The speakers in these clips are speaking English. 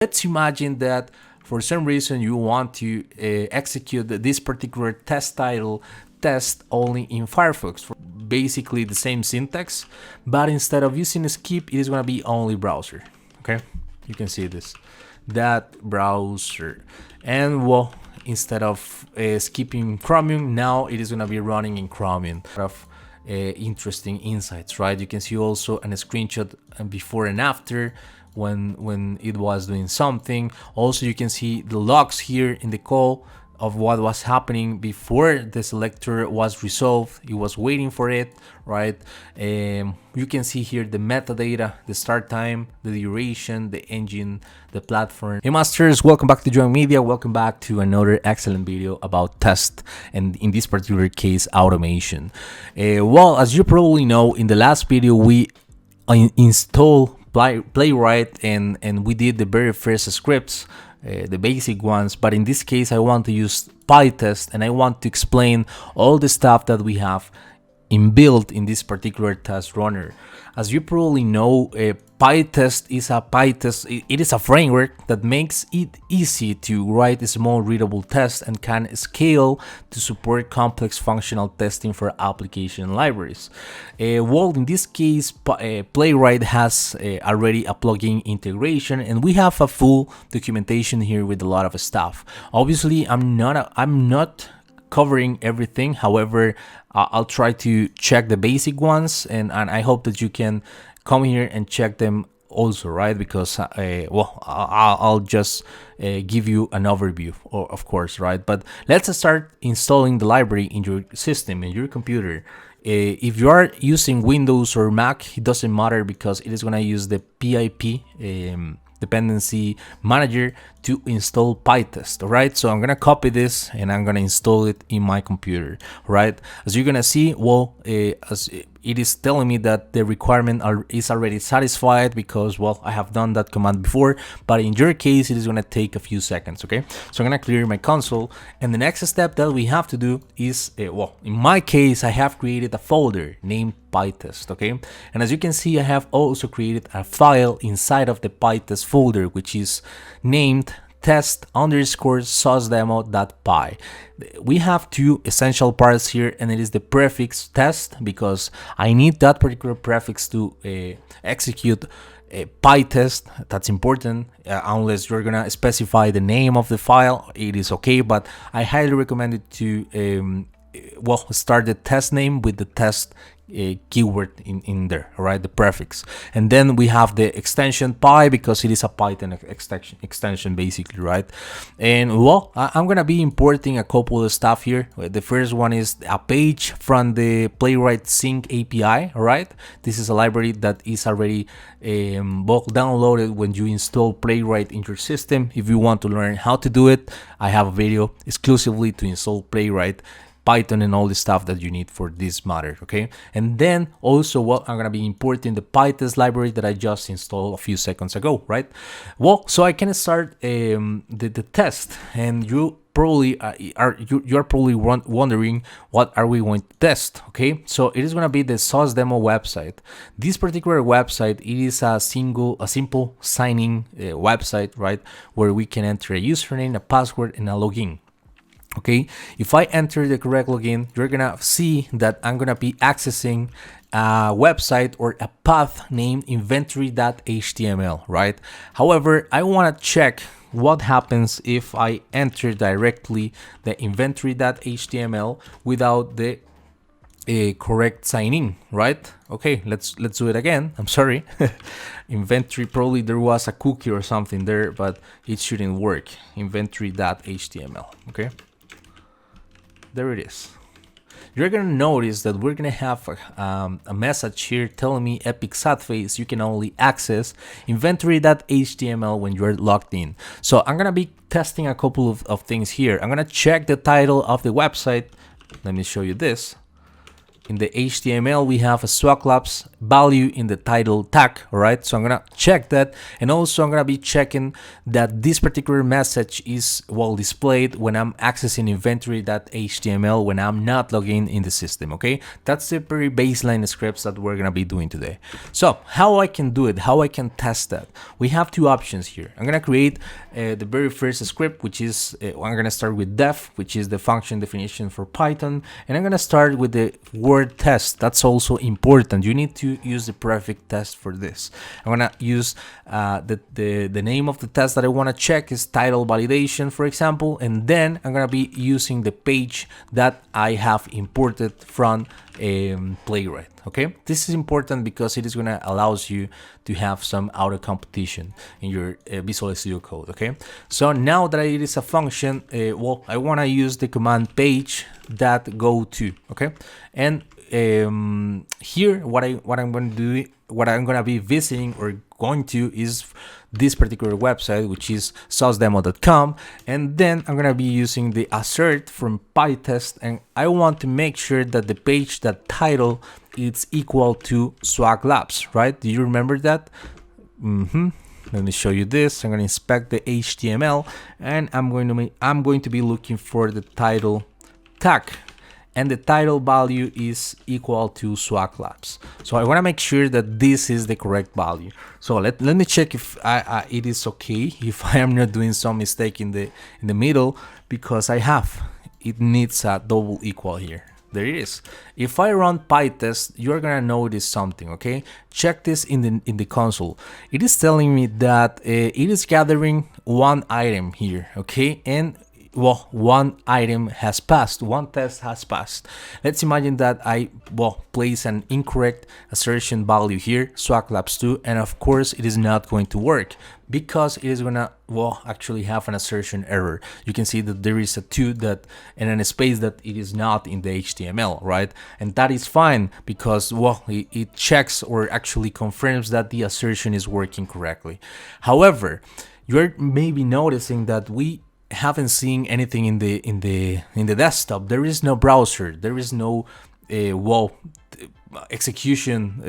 Let's imagine that for some reason you want to execute this particular test title test only in Firefox. Basically the same syntax, but instead of using skip, it is going to be only browser. Okay, you can see this, that browser. And well, instead of skipping Chromium, now it is going to be running in Chromium. Of interesting insights, right? You can see also a screenshot before and after when it was doing something. Also, you can see the logs here in the call of what was happening before the selector was resolved. It was waiting for it, right? You can see here the metadata, the start time, the duration, the engine, the platform. Hey masters, welcome back to JoanMedia. Welcome back to another excellent video about test, and in this particular case, automation. Well, as you probably know, in the last video we installed Playwright and we did the very first scripts, the basic ones, but in this case I want to use PyTest and I want to explain all the stuff that we have inbuilt in this particular test runner. As you probably know, PyTest is a framework that makes it easy to write a small readable test and can scale to support complex functional testing for application libraries. Well, in this case, Playwright has already a plugin integration, and we have a full documentation here with a lot of stuff. Obviously, I'm not covering everything. However, I'll try to check the basic ones, and I hope that you can come here and check them also, right? Because well, I'll just give you an overview, of course, right? But let's start installing the library in your system, in your computer. If you are using Windows or Mac, it doesn't matter because it is going to use the PIP dependency manager to install PyTest. All right, so I'm gonna copy this and I'm gonna install it in my computer. Right, as you're gonna see, well, as it is telling me that the requirement is already satisfied because, well, I have done that command before, but in your case it is gonna take a few seconds. Okay, so I'm gonna clear my console, and the next step that we have to do is well, in my case I have created a folder named PyTest. Okay, and as you can see, I have also created a file inside of the PyTest folder, which is named test_sourcedemo.py. We have two essential parts here, and it is the prefix test, because I need that particular prefix to execute a PyTest. That's important. Unless you're gonna specify the name of the file, it is okay, but I highly recommend it to well, start the test name with the test keyword in there, right, the prefix. And then we have the extension py, because it is a Python extension basically, right? And well, I'm gonna be importing a couple of stuff here. The first one is a page from the Playwright Sync API. Right, this is a library that is already well, downloaded when you install Playwright in your system. If you want to learn how to do it, I have a video exclusively to install Playwright, Python, and all the stuff that you need for this matter. Okay, and then also, well, I'm gonna be importing the PyTest library that I just installed a few seconds ago, right? Well, so I can start the test, and you probably you're probably wondering, what are we going to test? Okay, so it is going to be the source demo website. This particular website, it is a simple signing website, right, where we can enter a username, a password, and a login. Okay, if I enter the correct login, you're gonna see that I'm gonna be accessing a website or a path named inventory.html, right? However, I want to check what happens if I enter directly the inventory.html without the correct sign in, right? Okay, let's do it again. I'm sorry. Inventory, probably there was a cookie or something there, but it shouldn't work. Inventory.html. Okay, there it is. You're gonna notice that we're gonna have a message here telling me epic sad face, you can only access inventory.html when you're logged in. So I'm gonna be testing a couple of things here. I'm gonna check the title of the website. Let me show you this. in the HTML, we have a swag labs value in the title tag. All right, so I'm gonna check that, and also I'm gonna be checking that this particular message is well displayed when I'm accessing inventory.html when I'm not logging in the system. Okay, that's the very baseline scripts that we're gonna be doing today. So how I can do it, how I can test that, we have two options here. I'm gonna create the very first script, which is I'm gonna start with def, which is the function definition for Python, and I'm gonna start with the word test. That's also important. You need to use the prefix test for this. I'm gonna use the name of the test that I want to check is title validation, for example, and then I'm gonna be using the page that I have imported from Playwright. Okay, this is important because it is gonna allows you to have some auto competition in your Visual Studio Code. Okay, so now that it is a function, well, I want to use the command page that go to. Okay, and here what I'm going to do, what I'm going to be visiting or going to is this particular website, which is saucedemo.com, and then I'm going to be using the assert from PyTest, and I want to make sure that the page, that title, is equal to swag labs, right? Do you remember that? Let me show you this. I'm going to inspect the HTML, and I'm going to be looking for the title tag, and the title value is equal to swag labs. So I want to make sure that this is the correct value. So let me check if it is okay, if I am not doing some mistake in the middle, because it needs a double equal here. There it is. If I run PyTest, you're gonna notice something. Okay, check this in the console. It is telling me that it is gathering one item here. Okay, and well, one item has passed, one test has passed. Let's imagine that I place an incorrect assertion value here, swag labs 2, and of course it is not going to work because it is gonna actually have an assertion error. You can see that there is a 2 that and a space that it is not in the HTML, right? And that is fine because it checks or actually confirms that the assertion is working correctly. However, you're maybe noticing that we haven't seen anything in the desktop. There is no browser, there is no execution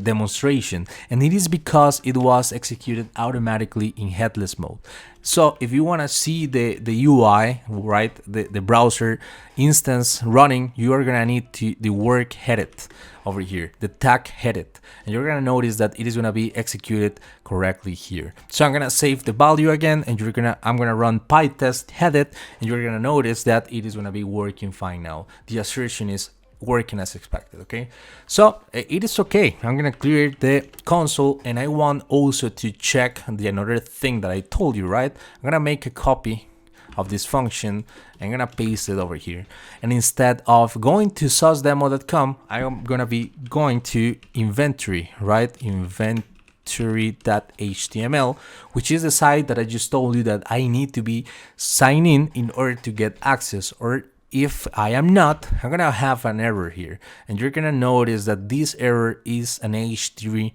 demonstration, and it is because it was executed automatically in headless mode. So if you want to see the UI, right, the browser instance running, you are gonna need the work headed over here, the tag headed, and you're gonna notice that it is gonna be executed correctly here. So I'm gonna save the value again, and I'm gonna run PyTest headed, and you're gonna notice that it is gonna be working fine now. The assertion is working as expected. Okay, so it is okay. I'm gonna clear the console, and I want also to check the another thing that I told you, right? I'm gonna make a copy of this function. I'm gonna paste it over here, and instead of going to saucedemo.com, I am gonna be going to inventory, right? Inventory.html, which is the site that I just told you that I need to be signed in order to get access, or if I am not, I'm gonna have an error here, and you're gonna notice that this error is an H3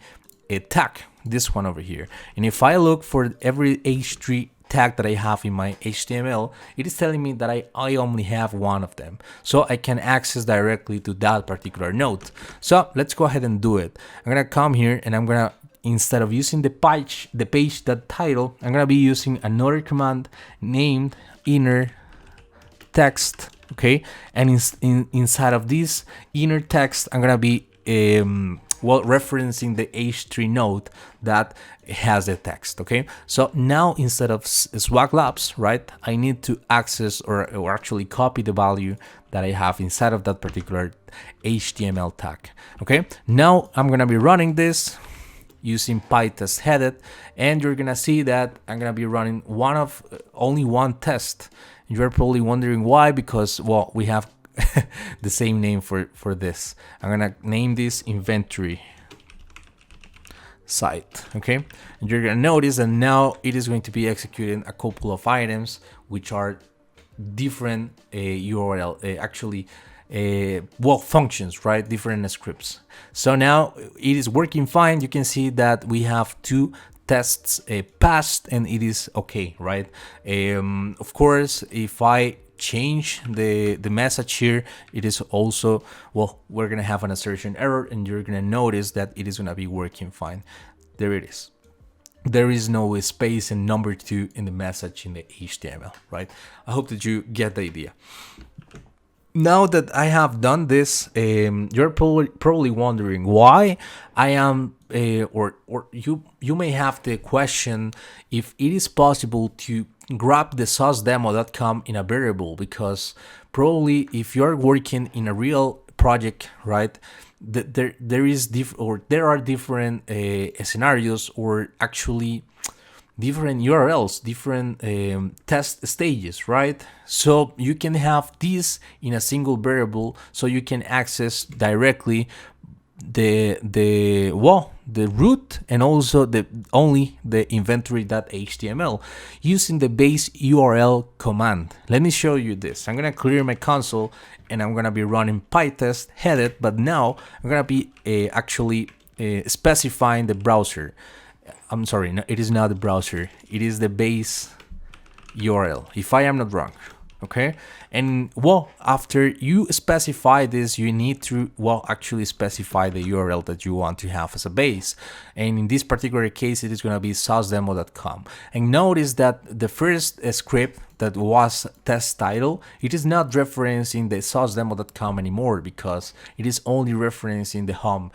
tag, this one over here. And if I look for every H3 tag that I have in my HTML, it is telling me that I only have one of them, so I can access directly to that particular node. So let's go ahead and do it. I'm gonna come here, and I'm gonna, instead of using the page.title, I'm gonna be using another command named inner text. Okay, and inside of this inner text, I'm gonna be referencing the H3 node that has the text. Okay, so now instead of swag labs, right, I need to access or actually copy the value that I have inside of that particular HTML tag. Okay, now I'm gonna be running this using PyTest headed, and you're gonna see that I'm gonna be running only one test. You're probably wondering why, because we have the same name for this. I'm gonna name this inventory site. Okay, and you're gonna notice that now it is going to be executing a couple of items which are different URL functions, right? Different scripts. So now it is working fine. You can see that we have 2 tests passed, and it is okay, right? Of course, if I change the message here, it is also, well, we're gonna have an assertion error, and you're gonna notice that it is gonna be working fine. There it is. There is no space and number 2 in the message in the HTML, right? I hope that you get the idea. Now that I have done this, you're probably wondering why I am, or you may have the question if it is possible to grab the sourcedemo.com in a variable, because probably if you're working in a real project, right, there are different scenarios, or actually different URLs, different test stages, right? So you can have this in a single variable, so you can access directly the root and also only the inventory.html using the base URL command. Let me show you this. I'm gonna clear my console and I'm gonna be running PyTest headed, but now I'm gonna be actually specifying the browser. I'm sorry, no, it is not the browser, it is the base URL, if I am not wrong. Okay, and well, after you specify this, you need to actually specify the URL that you want to have as a base, and in this particular case it is going to be sourcedemo.com. and notice that the first script that was test title, it is not referencing the sourcedemo.com anymore, because it is only referencing the home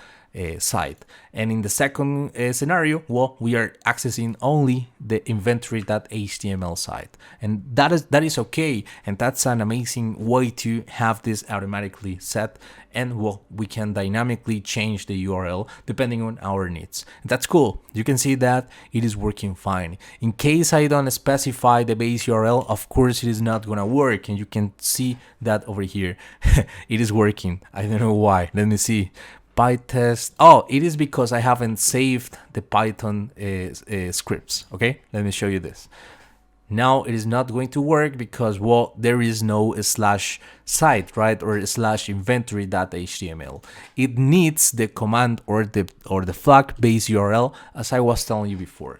site. And in the second scenario, we are accessing only the inventory.html site, and that is okay, and that's an amazing way to have this automatically set, and we can dynamically change the URL depending on our needs. And that's cool. You can see that it is working fine. In case I don't specify the base URL, of course it is not gonna work, and you can see that over here. It is working. I don't know why. Let me see. PyTest. Oh, it is because I haven't saved the Python scripts. Okay, let me show you this. Now it is not going to work because there is no /site, right, or /inventory.html. It needs the command or the flag base URL, as I was telling you before.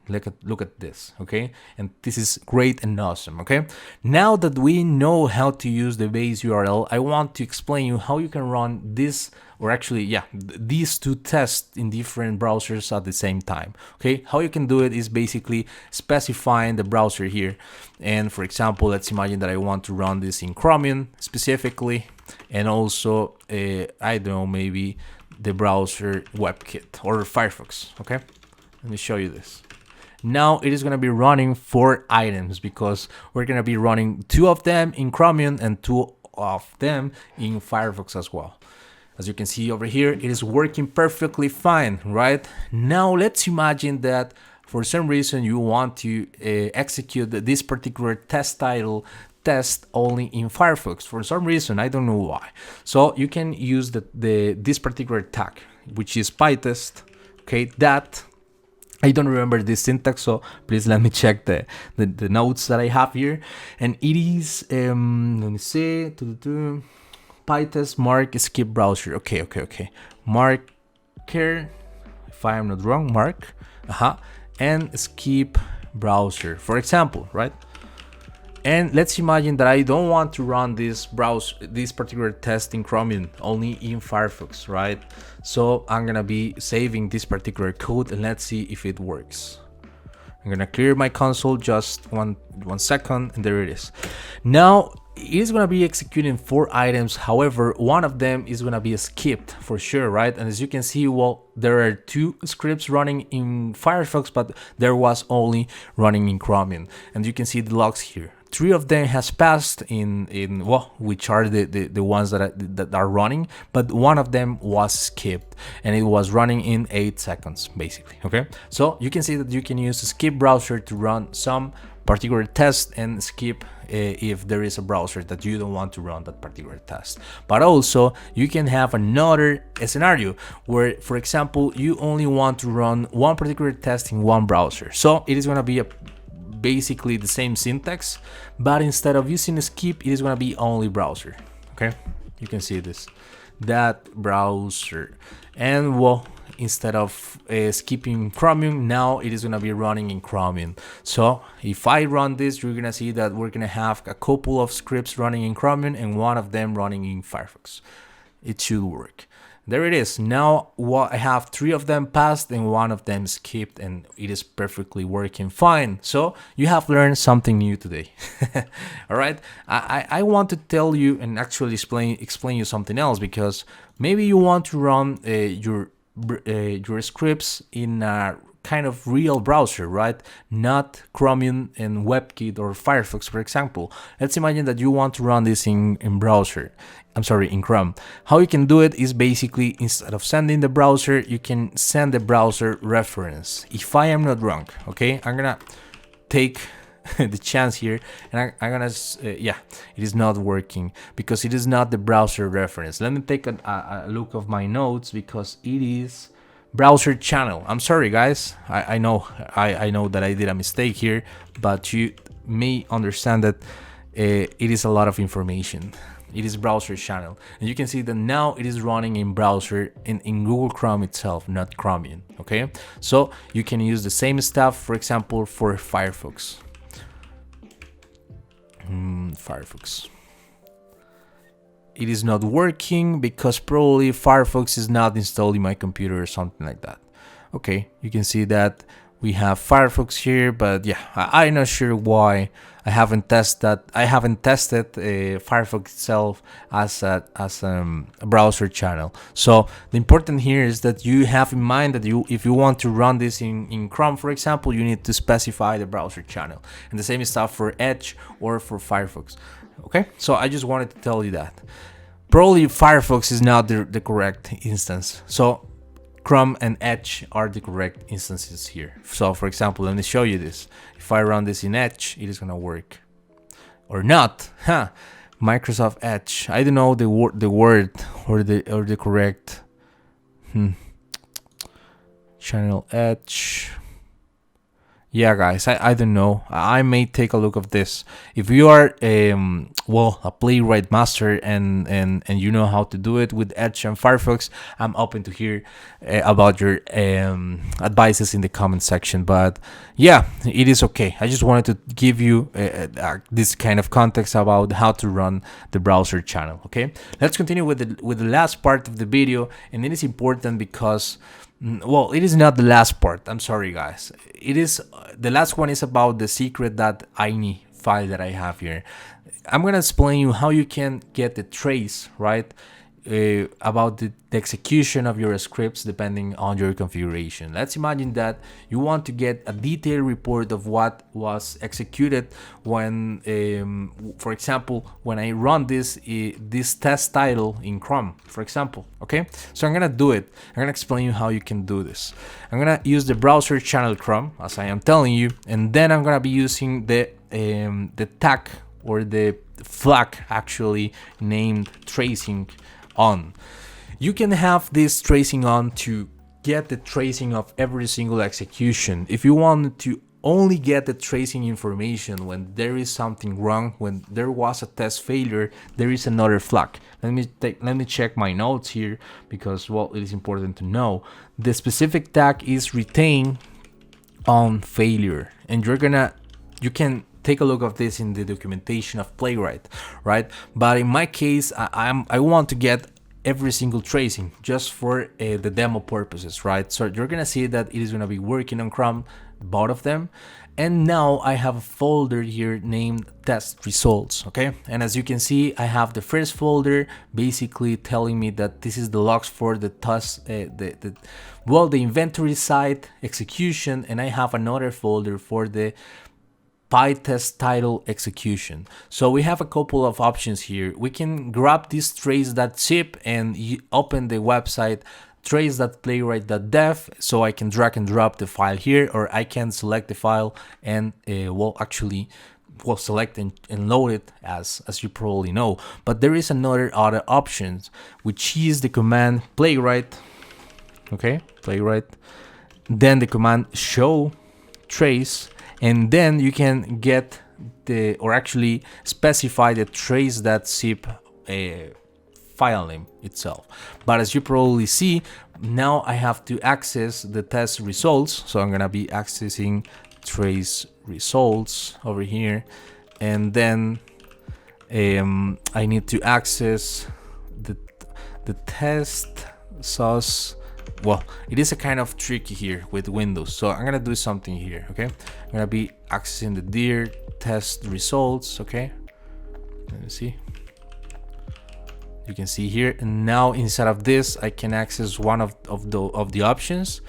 Look at this, okay? And this is great and awesome, okay? Now that we know how to use the base URL, I want to explain you how you can run this, or actually, these two tests in different browsers at the same time, okay? How you can do it is basically specifying the browser here. And for example, let's imagine that I want to run this in Chromium specifically, and also, I don't know, maybe the browser WebKit or Firefox, okay? Let me show you this. Now it is going to be running 4 items because we're going to be running 2 of them in Chromium and 2 of them in Firefox as well. As you can see over here, it is working perfectly fine, right? Now let's imagine that for some reason you want to execute this particular test title test only in Firefox. For some reason, I don't know why. So you can use this particular tag, which is PyTest, okay, that I don't remember this syntax, so please let me check the notes that I have here. And it is, let me see, PyTest mark skip browser. Okay. Marker, if I am not wrong, mark, and skip browser, for example, right? And let's imagine that I don't want to run this particular test in Chromium, only in Firefox, right? So I'm gonna be saving this particular code, and let's see if it works. I'm gonna clear my console, just one second, and there it is. Now it is gonna be executing 4 items. However, one of them is gonna be skipped for sure, right? And as you can see, there are 2 scripts running in Firefox, but there was only running in Chromium, and you can see the logs here. 3 of them has passed in which are the ones that are running, but one of them was skipped, and it was running in 8 seconds basically. Okay, so you can see that you can use a skip browser to run some particular test and skip if there is a browser that you don't want to run that particular test. But also you can have another scenario where, for example, you only want to run one particular test in one browser. So it is going to be basically the same syntax, but instead of using skip, it is going to be only browser. Okay, you can see this, that browser. And instead of skipping Chromium, now it is gonna be running in Chromium. So if I run this, you're gonna see that we're gonna have a couple of scripts running in Chromium and one of them running in Firefox. It should work. There it is. Now I have 3 of them passed and 1 of them skipped, and it is perfectly working fine. So you have learned something new today. All right. I want to tell you and actually explain you something else, because maybe you want to run your scripts in a kind of real browser, right? Not Chromium and WebKit or Firefox, for example. Let's imagine that you want to run this in browser. I'm sorry, in Chrome. How you can do it is basically, instead of sending the browser, you can send the browser reference. If I am not wrong, okay, I'm gonna take the chance here, and I'm gonna yeah, it is not working because it is not the browser reference. Let me take a look of my notes, because it is browser channel. I'm sorry, guys. I know that I did a mistake here, but you may understand that it is a lot of information. It is browser channel, and you can see that now it is running in browser in Google Chrome itself, not Chromium. Okay, so you can use the same stuff, for example, for Firefox. Firefox. It is not working because probably Firefox is not installed in my computer or something like that. Okay, you can see that we have Firefox here, but yeah, I'm not sure why. I haven't tested Firefox itself as a browser channel. So the important here is that you have in mind that if you want to run this in Chrome, for example, you need to specify the browser channel, and the same stuff for Edge or for Firefox. Okay, so I just wanted to tell you that probably Firefox is not the correct instance. So Chrome and Edge are the correct instances here. So for example, let me show you this. If I run this in Edge, it is gonna work or not. Huh. Microsoft Edge. I don't know the word or the correct channel Edge. Yeah, guys, I don't know. I may take a look of this. If you are well, a Playwright master and you know how to do it with Edge and Firefox, I'm open to hear about your advices in the comment section. But yeah, it is okay. I just wanted to give you this kind of context about how to run the browser channel. Okay, let's continue with the last part of the video, and it is important because, well, it is not the last part. I'm sorry, guys. It is the last one is about the secret.ini file that I have here. I'm gonna explain you how you can get the trace, right, about the execution of your scripts depending on your configuration. Let's imagine that you want to get a detailed report of what was executed when, for example, when I run this test title in Chrome, for example. Okay, so I'm gonna do it. I'm gonna explain you how you can do this. I'm gonna use the browser channel Chrome, as I am telling you, and then I'm gonna be using the tag or the flag actually named tracing on. You can have this tracing on to get the tracing of every single execution. If you want to only get the tracing information when there is something wrong, when there was a test failure, there is another flag. Let me check my notes here, because, well, it is important to know. The specific tag is retain on failure, and you can take a look of this in the documentation of Playwright, right? But in my case, I want to get every single tracing just for the demo purposes, right? So you're gonna see that it is gonna be working on Chrome, both of them. And now I have a folder here named test results. Okay, and as you can see, I have the first folder basically telling me that this is the logs for the test, the inventory side execution, and I have another folder for the PyTest title execution. So we have a couple of options here. We can grab this trace.zip and open the website trace.playwright.dev, so I can drag and drop the file here, or I can select the file and select and load it as you probably know. But there is other options, which is the command playwright. Okay, playwright, then the command show trace, and then you can get actually specify the trace.zip file name itself. But as you probably see, now I have to access the test results. So I'm gonna be accessing trace results over here, and then I need to access the test source. Well, it is a kind of tricky here with Windows, so I'm gonna do something here. Okay, I'm gonna be accessing the dir test results. Okay, let me see. You can see here, and now inside of this I can access one of the options,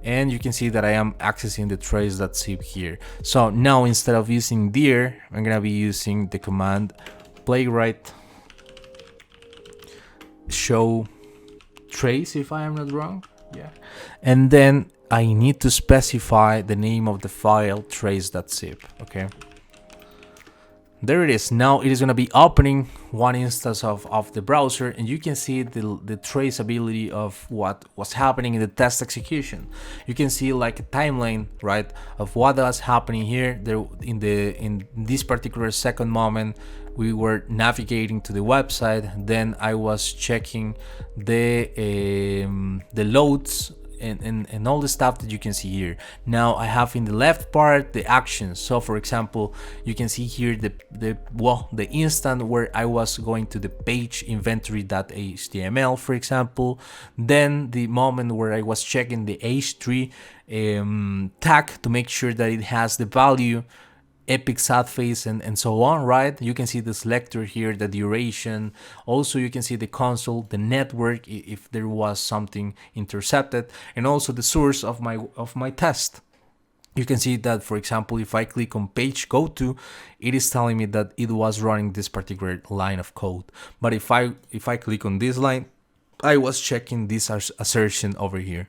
and you can see that I am accessing the trace.zip here. So now instead of using dir, I'm gonna be using the command playwright show trace, if I am not wrong. Yeah, and then I need to specify the name of the file trace.zip. Okay, there it is. Now it is going to be opening one instance of the browser, and you can see the traceability of what was happening in the test execution. You can see like a timeline, right, of what was happening here. There in this particular second moment, we were navigating to the website. Then I was checking the loads and all the stuff that you can see here. Now I have in the left part the actions. So for example, you can see here the instant where I was going to the page inventory.html, for example. Then the moment where I was checking the h3 tag to make sure that it has the value, epic sad face, and so on, right? You can see the selector here, the duration. Also you can see the console, the network, if there was something intercepted, and also the source of my test. You can see that, for example, if I click on page go to, it is telling me that it was running this particular line of code. But if I click on this line, I was checking this assertion over here.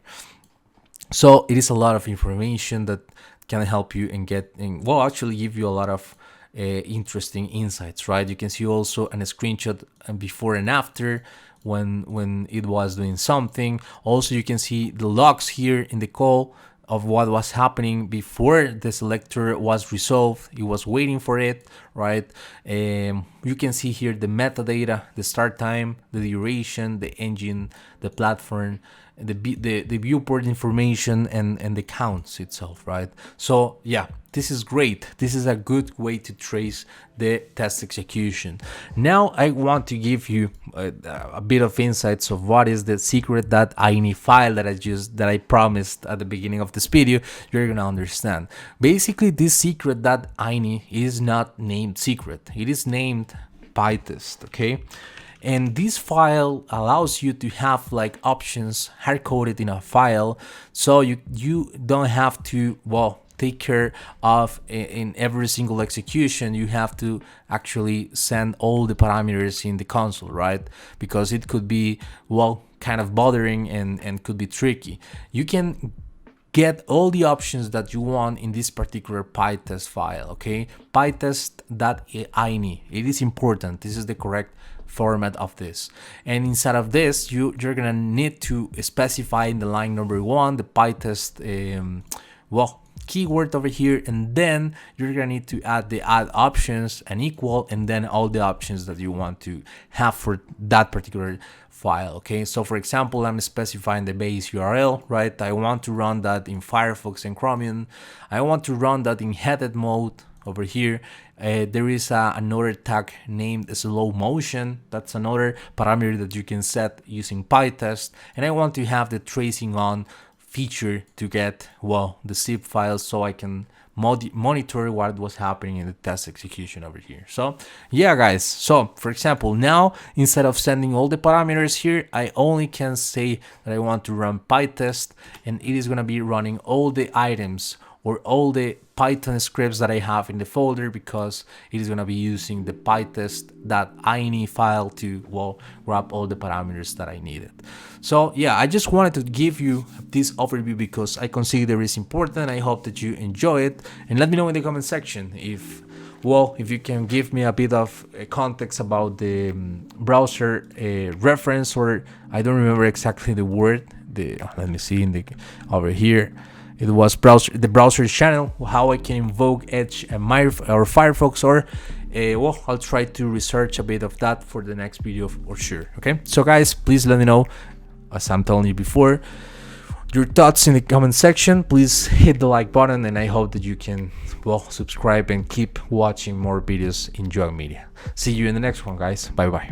So it is a lot of information that can help you and actually give you a lot of interesting insights, right? You can see also a screenshot and before and after when it was doing something. Also you can see the logs here in the call of what was happening before the selector was resolved. It was waiting for it, right? You can see here the metadata, the start time, the duration, the engine, the platform, the viewport information, and the counts itself, right? So yeah, this is great. This is a good way to trace the test execution. Now I want to give you a bit of insights of what is the secret.ini file that I promised at the beginning of this video. You're gonna understand. Basically, this secret.ini is not named secret. It is named PyTest, okay? And this file allows you to have like options hard-coded in a file, so you don't have to, well, take care of in every single execution. You have to actually send all the parameters in the console, right? Because it could be, well, kind of bothering and could be tricky. You can get all the options that you want in this particular PyTest file, okay? PyTest.ini. It is important. This is the correct format of this, and inside of this you're gonna need to specify in the line number 1 the PyTest keyword over here, and then you're gonna need to add the add options and equal, and then all the options that you want to have for that particular file, okay? So for example, I'm specifying the base URL, right? I want to run that in Firefox and Chromium. I want to run that in headed mode over here. There is another tag named slow motion. That's another parameter that you can set using PyTest. And I want to have the tracing on feature to get, well, the zip files, so I can monitor what was happening in the test execution over here. So yeah, guys, so for example, now instead of sending all the parameters here, I only can say that I want to run PyTest, and it is going to be running all the items or all the Python scripts that I have in the folder, because it is going to be using the pytest.ini file to, well, grab all the parameters that I needed. So yeah, I just wanted to give you this overview because I consider it is important. I hope that you enjoy it, and let me know in the comment section if you can give me a bit of context about the browser reference, or I don't remember exactly the word. Let me see over here. It was the browser channel, how I can invoke Edge and or Firefox, or well, I'll try to research a bit of that for the next video for sure. Okay, so guys, please let me know as I'm telling you before, your thoughts in the comment section. Please hit the like button, and I hope that you can, well, subscribe and keep watching more videos in JoanMedia. See you in the next one, guys. Bye bye.